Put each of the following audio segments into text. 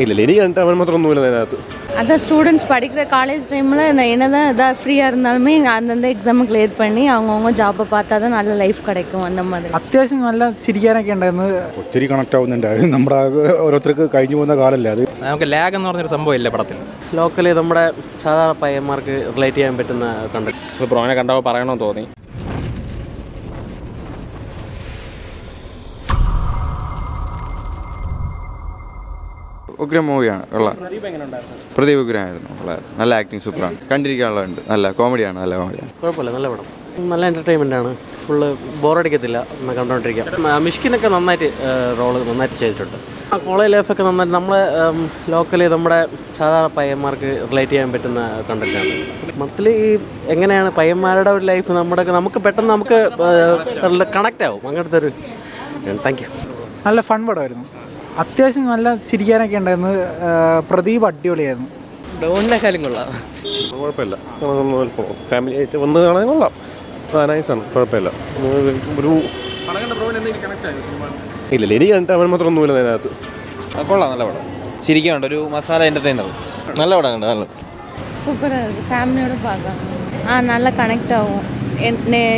ഇല്ല എനിക്ക് കണ്ടിട്ട് അവൻ മാത്രം ഒന്നുമില്ല അതിനകത്ത്. அதான் ஸ்டூடெண்ட்ஸ் படிக்கிற காலேஜ் டைமில் என்னதான் இதாக ஃப்ரீயாக இருந்தாலுமே அந்தந்த எக்ஸாமை கிளியர் பண்ணி அவங்கவுங்க ஜாப்பை பார்த்தா தான் நல்ல லைஃப் கிடைக்கும். அந்த மாதிரி അത്യാവശ്യം നല്ല ചിരിക്കാനൊക്കെ ഉണ്ടായിരുന്നു. ഒത്തിരി കണക്ട് ആവുന്നുണ്ട്. അത് നമ്മുടെ ഓരോരുത്തർക്ക് കഴിഞ്ഞു പോകുന്ന കാലല്ലേ അത്. നമുക്ക് ലാഗ് എന്ന് പറഞ്ഞൊരു സംഭവം ഇല്ല പടത്തിൽ. ലോക്കലി നമ്മുടെ സാധാരണ പയ്യന്മാർക്ക് റിലേറ്റ് ചെയ്യാൻ പറ്റുന്ന കണ്ടന്റ്. ഇപ്പോൾ ബ്രോനെ കണ്ടപ്പോൾ പറയണമെന്ന് തോന്നി. ഉഗ്രം മൂവിയാണ്. കൊള്ളാം. പ്രദീപ് ഉഗ്രനായിരുന്നു. നല്ല ആക്ടിങ്, സൂപ്പറാണ്. കണ്ടിരിക്കാനുള്ളതുണ്ട്. നല്ല കോമഡിയാണ്. നല്ല കോമഡിയാണ്. കുഴപ്പമില്ല, നല്ല പടം. നല്ല എൻ്റർടൈൻമെൻ്റ് ആണ്. ഫുള്ള് ബോറടിക്കത്തില്ല, കണ്ടുകൊണ്ടിരിക്കാം. മിഷ്കിനൊക്കെ നന്നായിട്ട് റോള് നന്നായിട്ട് ചെയ്തിട്ടുണ്ട്. കോളേജ് ലൈഫൊക്കെ നന്നായിട്ട് നമ്മളെ ലോക്കലി നമ്മുടെ സാധാരണ പയ്യന്മാർക്ക് റിലേറ്റ് ചെയ്യാൻ പറ്റുന്ന കണ്ടന്റാണ്. മൊത്തത്തിൽ ഈ എങ്ങനെയാണ് പയ്യന്മാരുടെ ഒരു ലൈഫ് നമുക്ക് പെട്ടെന്ന് നമുക്ക് കണക്റ്റ് ആവും. അങ്ങനത്തെ ഒരു താങ്ക് യു. നല്ല ഫൺ പടമായിരുന്നു. അത്യാവശ്യം നല്ല ചിരിക്കാനൊക്കെ ഉണ്ടായിരുന്നു. പ്രദീപ് അടിപൊളിയായിരുന്നു. ഡോണിനെക്കാളും കൊള്ളാം. കുഴപ്പമില്ല, ഫാമിലി ആയിട്ട് വന്ന് കാണാൻ കൊള്ളാം. നൈസാണ്, കുഴപ്പമില്ല. ഒരു ഇല്ല എനിക്ക് കണ്ടിട്ട് അവൻ മാത്രം ഒന്നുമില്ല അതിനകത്ത്. കൊള്ളാം, നല്ല പടം. ചിരിക്കാനുണ്ട്, ഒരു മസാല എൻ്റർടൈനർ. നല്ല പടം കണ്ട്. നല്ല சூப்பராக இருக்குது. ஃபேமிலியோடு பார்க்கலாம். நல்லா கனெக்ட் ஆகும்.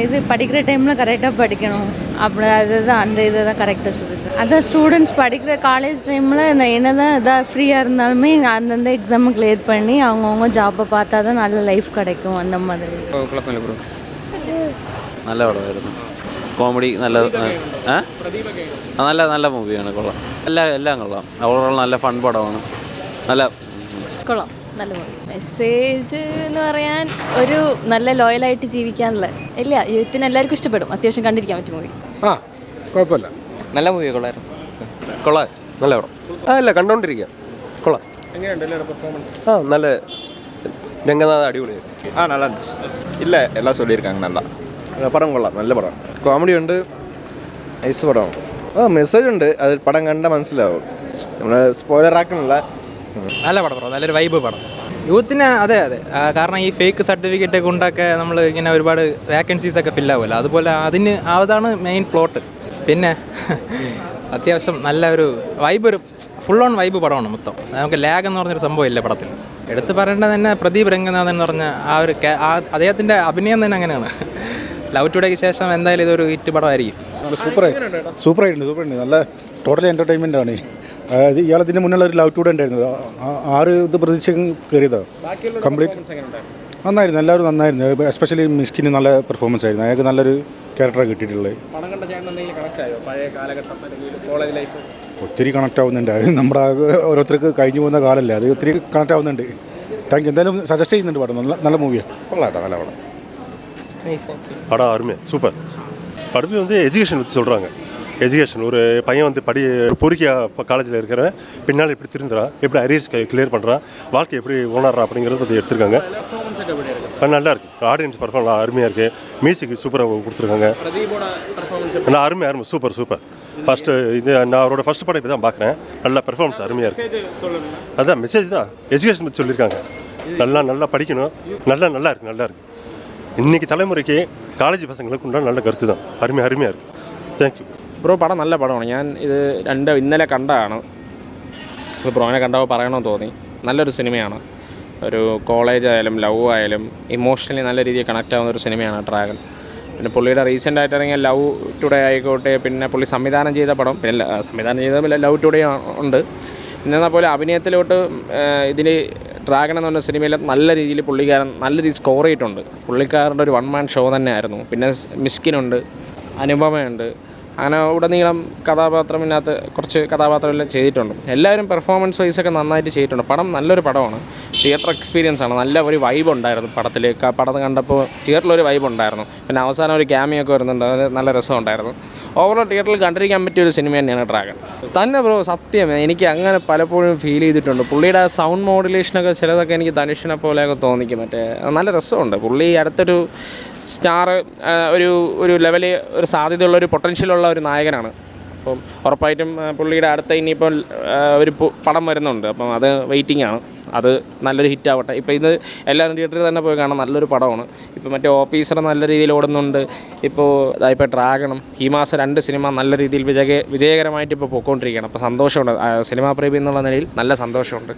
இது படிக்கிற டைமில் கரெக்டாக படிக்கணும். அப்படி அதுதான் அந்த இதை தான் கரெக்டாக சொல்லுது. அதான் ஸ்டூடெண்ட்ஸ் படிக்கிற காலேஜ் டைமில் என்னதான் இதாக ஃப்ரீயாக இருந்தாலுமே அந்தந்த எக்ஸாமை கிளியர் பண்ணி அவங்கவுங்க ஜாப்பை பார்த்தா தான் நல்ல லைஃப் கிடைக்கும். அந்த மாதிரி. കുഴപ്പമില്ല ബ്രോ. നല്ല പടമായിരുന്നു. കോമഡി നല്ല നല്ല മൂവിയാണ്. കൊള്ളാം. എല്ലാം കൊള്ളാം. അവളുള്ള നല്ല ഫൺ പടമാണ്. നല്ല കൊള്ളാം, നല്ല മൂവി. മെസ്സേജ് എന്ന് പറയാൻ ഒരു നല്ല ലോയലായിട്ട് ജീവിക്കാനുള്ള ഇല്ല, യൂത്തിന് എല്ലാവർക്കും ഇഷ്ടപ്പെടും. അത്യാവശ്യം കണ്ടിരിക്കാൻ പറ്റും മൂവി. കുഴപ്പമില്ല, നല്ല മൂവിയാണ്. കൊള്ളായിരുന്നു. കൊള്ളാം. നല്ല പടം. അല്ല, കണ്ടോണ്ടിരിക്കുക. കൊള്ളാം. നല്ല രംഗനാഥ് അടിപൊളിയായിരുന്നു. நல்லா இருந்துச்சு. இல்லை எல்லாம் சொல்லியிருக்காங்க. நல்லா പടം കൊള്ളാം. നല്ല പടം. കോമഡി ഉണ്ട്. നൈസ് പടമാണ്. മെസ്സേജ് ഉണ്ട്. അത് പടം കണ്ടാൽ മനസ്സിലാവും. നമ്മൾ സ്പോയിലർ ആക്കണില്ല. നല്ല പടം ബ്രോ. നല്ലൊരു വൈബ് പടം. യൂത്തിന് അതെ കാരണം ഈ ഫേക്ക് സർട്ടിഫിക്കറ്റ് കൊണ്ടൊക്കെ നമ്മൾ ഇങ്ങനെ ഒരുപാട് വേക്കൻസീസ് ഒക്കെ ഫില്ലാവുമല്ലോ. അതുപോലെ അതാണ് മെയിൻ പ്ലോട്ട്. പിന്നെ അത്യാവശ്യം നല്ല ഒരു വൈബ്, ഒരു ഫുൾ ഓൺ വൈബ് പടമാണ് മൊത്തം. നമുക്ക് ലാഗ് എന്ന് പറഞ്ഞൊരു സംഭവം ഇല്ല പടത്തിൽ. എടുത്ത് പറയേണ്ടത് തന്നെ പ്രദീപ് രംഗനാഥൻ എന്ന് പറഞ്ഞ അദ്ദേഹത്തിൻ്റെ അഭിനയം തന്നെ അങ്ങനെയാണ്. ലവ് ടുഡേക്ക് ശേഷം എന്തായാലും ഇതൊരു ഹിറ്റ് പടമായിരിക്കും. സൂപ്പറായിട്ടുണ്ട്. നല്ല ടോട്ടലി എൻ്റർടൈൻമെൻ്റ് ആണ്. അതായത് ഇയാളതിന് മുന്നുള്ള ഒരു ലവ് ടുഡേ ഉണ്ടായിരുന്നു. 6 ഇത് പ്രതീക്ഷ കയറിയതാണ്. കംപ്ലീറ്റ് നന്നായിരുന്നു. എല്ലാവരും നന്നായിരുന്നു. എസ്പെഷ്യലി മിഷ്കിന് നല്ല പെർഫോമൻസ് ആയിരുന്നു. അയാൾക്ക് നല്ലൊരു ക്യാരക്ടറാണ് കിട്ടിയിട്ടുള്ളത്. ഒത്തിരി കണക്ട് ആവുന്നുണ്ട്. അത് നമ്മുടെ ഓരോരുത്തർക്ക് കഴിഞ്ഞു പോകുന്ന കാലല്ലേ, അത് ഒത്തിരി കണക്ട് ആവുന്നുണ്ട്. Thank you. എന്തായാലും സജസ്റ്റ് ചെയ്യുന്നുണ്ട് പടം. നല്ല മൂവിയാണ്. കൊള്ളാട്ടോ, നല്ല പടം. படம் அருமையாக சூப்பர். படமே எஜுகேஷன் பற்றி சொல்கிறாங்க. எஜுகேஷன் ஒரு பையன் பொறுக்கியாக இப்போ காலேஜில் இருக்கிறவன் பின்னால் எப்படி திருந்துறான், எப்படி அரியர்ஸ் கிளியர் பண்ணுறான், வாழ்க்கை எப்படி உணர்றான் அப்படிங்கிறத பற்றி எடுத்திருக்காங்க. நல்லா இருக்குது. ஆடியன்ஸ் பர்ஃபார்மன்ஸ் அருமையாக இருக்குது. மியூசிக் சூப்பராக கொடுத்துருக்காங்க. நல்லா அருமை சூப்பர். ஃபஸ்ட்டு இது நான் அவரோட ஃபஸ்ட் படம் இப்போ தான் பார்க்குறேன். நல்லா பெர்ஃபார்மன்ஸ் அருமையாக இருக்குது. அதுதான் மெசேஜ் தான். எஜுகேஷன் பற்றி சொல்லியிருக்காங்க. நல்லா படிக்கணும். நல்லா இருக்குது. இன்றைக்கி தலைமுறைக்கு காலேஜ் பசங்களுக்கு உண்டான நல்ல கருத்து தான். அருமையாக இருக்குது. Thank you bro. പടം നല്ല പടമാണ്. ഞാൻ ഇത് ഇന്നലെ കണ്ടതാണ്. ഇപ്പോൾ ബ്രോനെ കണ്ടപ്പോൾ പറയണമെന്ന് തോന്നി. നല്ലൊരു സിനിമയാണ്. ഒരു കോളേജ് ആയാലും ലവ് ആയാലും ഇമോഷണലി നല്ല രീതിയിൽ കണക്റ്റ് ആവുന്ന ഒരു സിനിമയാണ് ഡ്രാഗൺ. പിന്നെ പുള്ളിയുടെ റീസെൻ്റായിട്ട് ഇറങ്ങിയ ലവ് ടുഡേ ആയിക്കോട്ടെ, പിന്നെ പുള്ളി സംവിധാനം ചെയ്ത പടം, പിന്നെ സംവിധാനം ചെയ്ത ലവ് ടുഡേ ഉണ്ട്. എന്നാൽ പോലെ അഭിനയത്തിലോട്ട് ഇതിന് ഡ്രാഗൺ എന്ന് പറഞ്ഞ സിനിമയിൽ നല്ല രീതിയിൽ പുള്ളിക്കാരൻ നല്ല രീതിയിൽ സ്കോർ ചെയ്തിട്ടുണ്ട്. പുള്ളിക്കാരൻ്റെ ഒരു 1 മാൻ ഷോ തന്നെയായിരുന്നു. പിന്നെ മിഷ്കിനുണ്ട്, അനുപമയുണ്ട്. അങ്ങനെ ഉടനീളം കഥാപാത്രമിനകത്ത് കുറച്ച് കഥാപാത്രമെല്ലാം ചെയ്തിട്ടുണ്ട്. എല്ലാവരും പെർഫോമൻസ് വൈസൊക്കെ നന്നായിട്ട് ചെയ്തിട്ടുണ്ട്. പടം നല്ലൊരു പടമാണ്. തിയേറ്റർ എക്സ്പീരിയൻസ് ആണ്. നല്ല ഒരു വൈബ് ഉണ്ടായിരുന്നു പടത്തിൽ. പടം കണ്ടപ്പോൾ തിയേറ്ററിലൊരു വൈബ് ഉണ്ടായിരുന്നു. പിന്നെ അവസാനം ഒരു ക്യാമിയൊക്കെ വരുന്നുണ്ട്. അത് നല്ല രസമുണ്ടായിരുന്നു. ഓവറോൾ തിയേറ്ററിൽ കണ്ടിരിക്കാൻ പറ്റിയ ഒരു സിനിമ തന്നെയാണ് ഡ്രാഗൺ. തന്നെ ബ്രോ, സത്യം എനിക്ക് അങ്ങനെ പലപ്പോഴും ഫീൽ ചെയ്തിട്ടുണ്ട്. പുള്ളിയുടെ സൗണ്ട് മോഡുലേഷനൊക്കെ ചിലതൊക്കെ എനിക്ക് ധനുഷിനെ പോലെയൊക്കെ തോന്നിക്കും. നല്ല രസമുണ്ട്. പുള്ളി അടുത്തൊരു സ്റ്റാർ, ഒരു ലെവലിൽ ഒരു സാധ്യതയുള്ള ഒരു പൊട്ടൻഷ്യലുള്ള ഒരു നായകനാണ്. അപ്പം ഉറപ്പായിട്ടും പുള്ളിയുടെ അടുത്ത ഇനിയിപ്പോൾ ഒരു പടം വരുന്നുണ്ട്. അപ്പം അത് വെയിറ്റിംഗ് ആണ്. അത് നല്ലൊരു ഹിറ്റ് ആവട്ടെ. ഇപ്പോൾ ഇത് എല്ലാവരും തിയേറ്ററിൽ തന്നെ പോയി കാണാൻ നല്ലൊരു പടമാണ്. ഇപ്പോൾ മറ്റേ ഓഫീസർ നല്ല രീതിയിൽ ഓടുന്നുണ്ട്. ഇപ്പോൾ ഡ്രാഗണും ഈ മാസം 2 സിനിമ നല്ല രീതിയിൽ വിജയകരമായിട്ട് ഇപ്പോൾ പോയിക്കൊണ്ടിരിക്കുകയാണ്. അപ്പോൾ സന്തോഷമുണ്ട്. സിനിമാ പ്രേമി എന്നുള്ള നിലയിൽ നല്ല സന്തോഷമുണ്ട്.